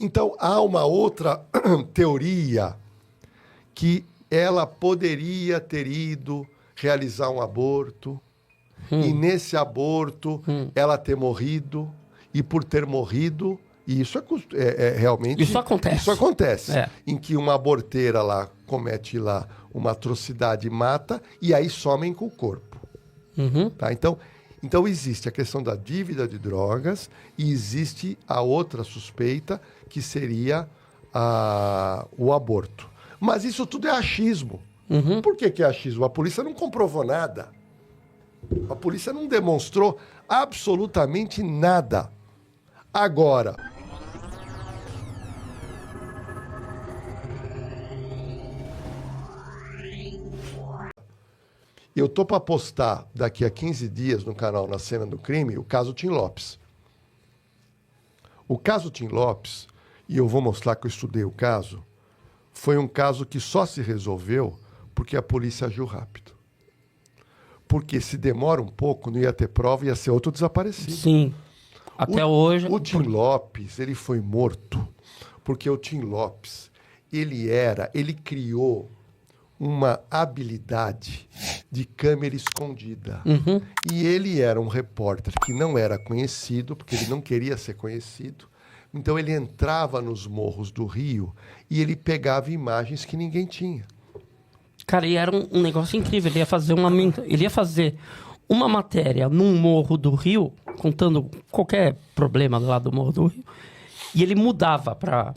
Então, há uma outra teoria que ela poderia ter ido realizar um aborto e nesse aborto ela ter morrido e por ter morrido, e isso realmente... Isso acontece. Isso acontece. É. Em que uma aborteira lá comete lá uma atrocidade e mata e aí somem com o corpo. Tá? Então existe a questão da dívida de drogas e existe a outra suspeita que seria o aborto. Mas isso tudo é achismo. Por que é achismo? A polícia não comprovou nada. A polícia não demonstrou absolutamente nada. Agora, eu tô para postar daqui a 15 dias no canal Na Cena do Crime o caso Tim Lopes. O caso Tim Lopes, e eu vou mostrar que eu estudei o caso, foi um caso que só se resolveu porque a polícia agiu rápido. Porque se demora um pouco, não ia ter prova, ia ser outro desaparecido. Sim. Até hoje... O Tim Lopes, ele foi morto porque o Tim Lopes, ele criou uma habilidade de câmera escondida. E ele era um repórter que não era conhecido, porque ele não queria ser conhecido. Então ele entrava nos morros do Rio e ele pegava imagens que ninguém tinha. Cara, e era um negócio incrível. Ele ia fazer uma matéria num morro do Rio, contando qualquer problema lá do morro do Rio, e ele mudava pra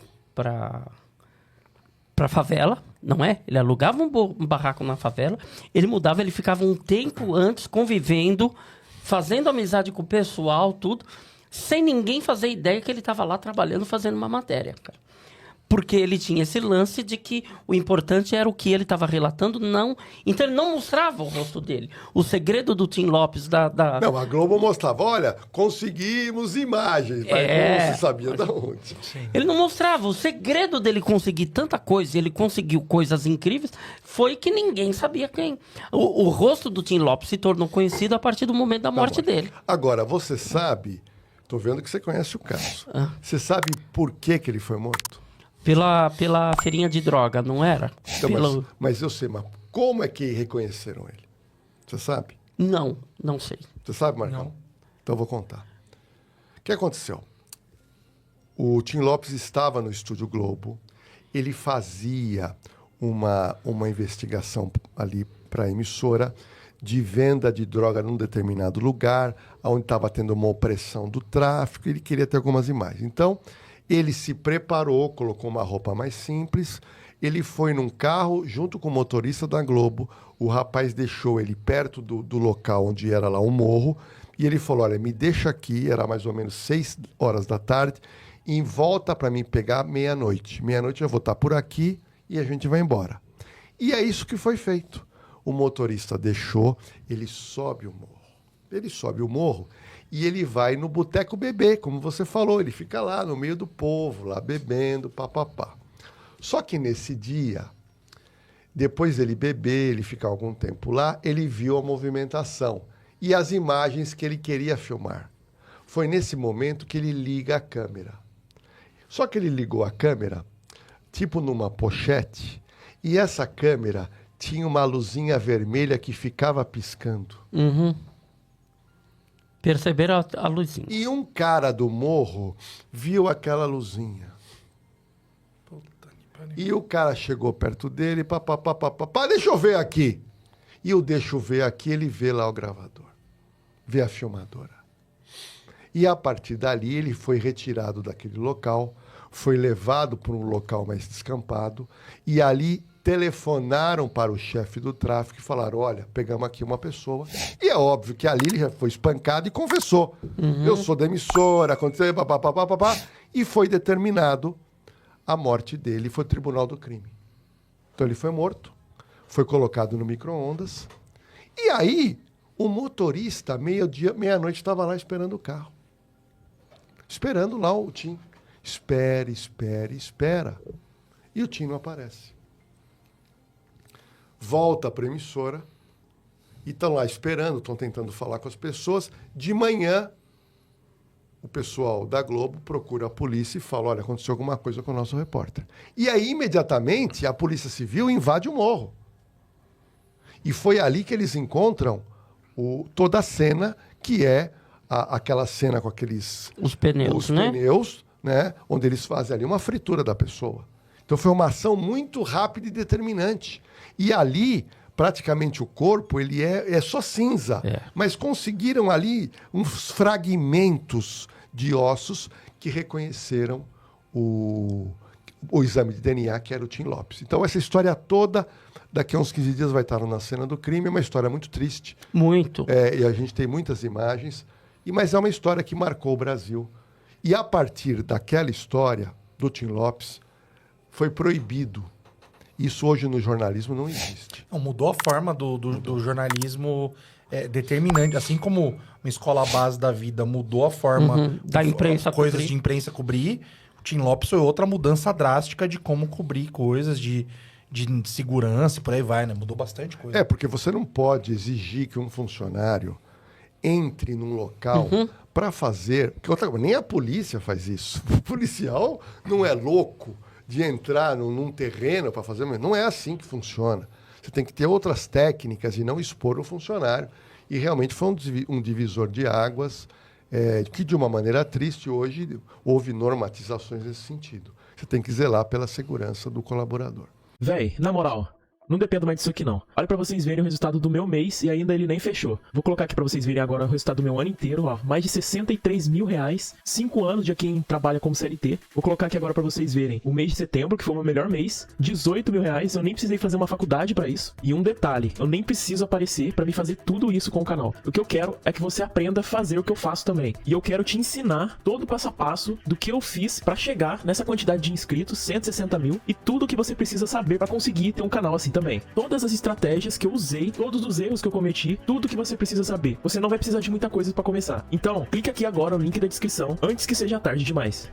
favela, não é? Ele alugava um barraco na favela, ele mudava, ele ficava um tempo antes convivendo, fazendo amizade com o pessoal, tudo, sem ninguém fazer ideia que ele estava lá trabalhando, fazendo uma matéria, cara. Porque ele tinha esse lance de que o importante era o que ele estava relatando, não... Então ele não mostrava o rosto dele. O segredo do Tim Lopes Não, a Globo mostrava, olha, conseguimos imagens, mas não se sabia de onde. Ele não mostrava. O segredo dele conseguir tanta coisa, ele conseguiu coisas incríveis, foi que ninguém sabia quem. O rosto do Tim Lopes se tornou conhecido a partir do momento da morte dele. Agora, você sabe, tô vendo que você conhece o caso, você sabe por que ele foi morto? Pela feirinha de droga, não era? Então, mas eu sei, mas como é que reconheceram ele? Você sabe? Não sei. Você sabe, Marcão? Não. Então eu vou contar. O que aconteceu? O Tim Lopes estava no Estúdio Globo, ele fazia uma investigação ali para a emissora de venda de droga num determinado lugar, onde estava tendo uma opressão do tráfico, ele queria ter algumas imagens. Então, ele se preparou, colocou uma roupa mais simples, ele foi num carro junto com o motorista da Globo, o rapaz deixou ele perto do local onde era lá um morro, e ele falou, olha, me deixa aqui, era mais ou menos 6 horas da tarde, e volta para mim pegar meia-noite. Meia-noite eu vou estar por aqui e a gente vai embora. E é isso que foi feito. O motorista deixou, ele sobe o morro. Ele sobe o morro e ele vai no boteco beber, como você falou. Ele fica lá no meio do povo, lá bebendo, papapá. Só que nesse dia, depois dele beber, ele ficar algum tempo lá, ele viu a movimentação e as imagens que ele queria filmar. Foi nesse momento que ele liga a câmera. Só que ele ligou a câmera, tipo numa pochete, e essa câmera tinha uma luzinha vermelha que ficava piscando. Perceberam a luzinha. E um cara do morro viu aquela luzinha. E o cara chegou perto dele, papapá, deixa eu ver aqui. E o deixa eu ver aqui, ele vê lá o gravador. Vê a filmadora. E a partir dali ele foi retirado daquele local, foi levado para um local mais descampado, e ali telefonaram para o chefe do tráfico e falaram, olha, pegamos aqui uma pessoa. E é óbvio que ali ele já foi espancado e confessou. Eu sou da emissora, aconteceu, papapá, e foi determinado a morte dele, foi o tribunal do crime. Então ele foi morto, foi colocado no micro-ondas, e aí o motorista, meia-noite, estava lá esperando o carro. Esperando lá o Tim. Espera. E o Tim não aparece. Volta para a emissora e estão lá esperando, estão tentando falar com as pessoas. De manhã, o pessoal da Globo procura a polícia e fala, olha, aconteceu alguma coisa com o nosso repórter. E aí, imediatamente, a Polícia Civil invade o morro. E foi ali que eles encontram toda a cena, que é aquela cena com aqueles... Os pneus, né? pneus, né? Onde eles fazem ali uma fritura da pessoa. Então foi uma ação muito rápida e determinante. E ali, praticamente o corpo, ele é só cinza. Mas conseguiram ali uns fragmentos de ossos que reconheceram o exame de DNA, que era o Tim Lopes. Então essa história toda, daqui a uns 15 dias vai estar na cena do crime. É uma história muito triste. Muito. E a gente tem muitas imagens. Mas é uma história que marcou o Brasil. E a partir daquela história do Tim Lopes, foi proibido. Isso hoje no jornalismo não existe. Mudou a forma do jornalismo determinante. Assim como uma escola base da vida mudou a forma da imprensa coisas de imprensa cobrir, o Tim Lopes foi outra mudança drástica de como cobrir coisas de segurança e por aí vai, né? Mudou bastante coisa. Porque você não pode exigir que um funcionário entre num local para fazer... Nem a polícia faz isso. O policial não é louco de entrar num terreno para fazer... Não é assim que funciona. Você tem que ter outras técnicas e não expor o funcionário. E realmente foi um divisor de águas que, de uma maneira triste, hoje houve normatizações nesse sentido. Você tem que zelar pela segurança do colaborador. Véi, na moral... Não dependo mais disso aqui, não. Olha pra vocês verem o resultado do meu mês e ainda ele nem fechou. Vou colocar aqui pra vocês verem agora o resultado do meu ano inteiro, ó. Mais de 63 mil reais. 5 anos de quem trabalha como CLT. Vou colocar aqui agora pra vocês verem o mês de setembro, que foi o meu melhor mês. 18 mil reais. Eu nem precisei fazer uma faculdade pra isso. E um detalhe, eu nem preciso aparecer pra me fazer tudo isso com o canal. O que eu quero é que você aprenda a fazer o que eu faço também. E eu quero te ensinar todo o passo a passo do que eu fiz pra chegar nessa quantidade de inscritos, 160 mil. E tudo o que você precisa saber pra conseguir ter um canal assim também. Todas as estratégias que eu usei, todos os erros que eu cometi, tudo que você precisa saber. Você não vai precisar de muita coisa pra começar. Então, clique aqui agora no link da descrição, antes que seja tarde demais.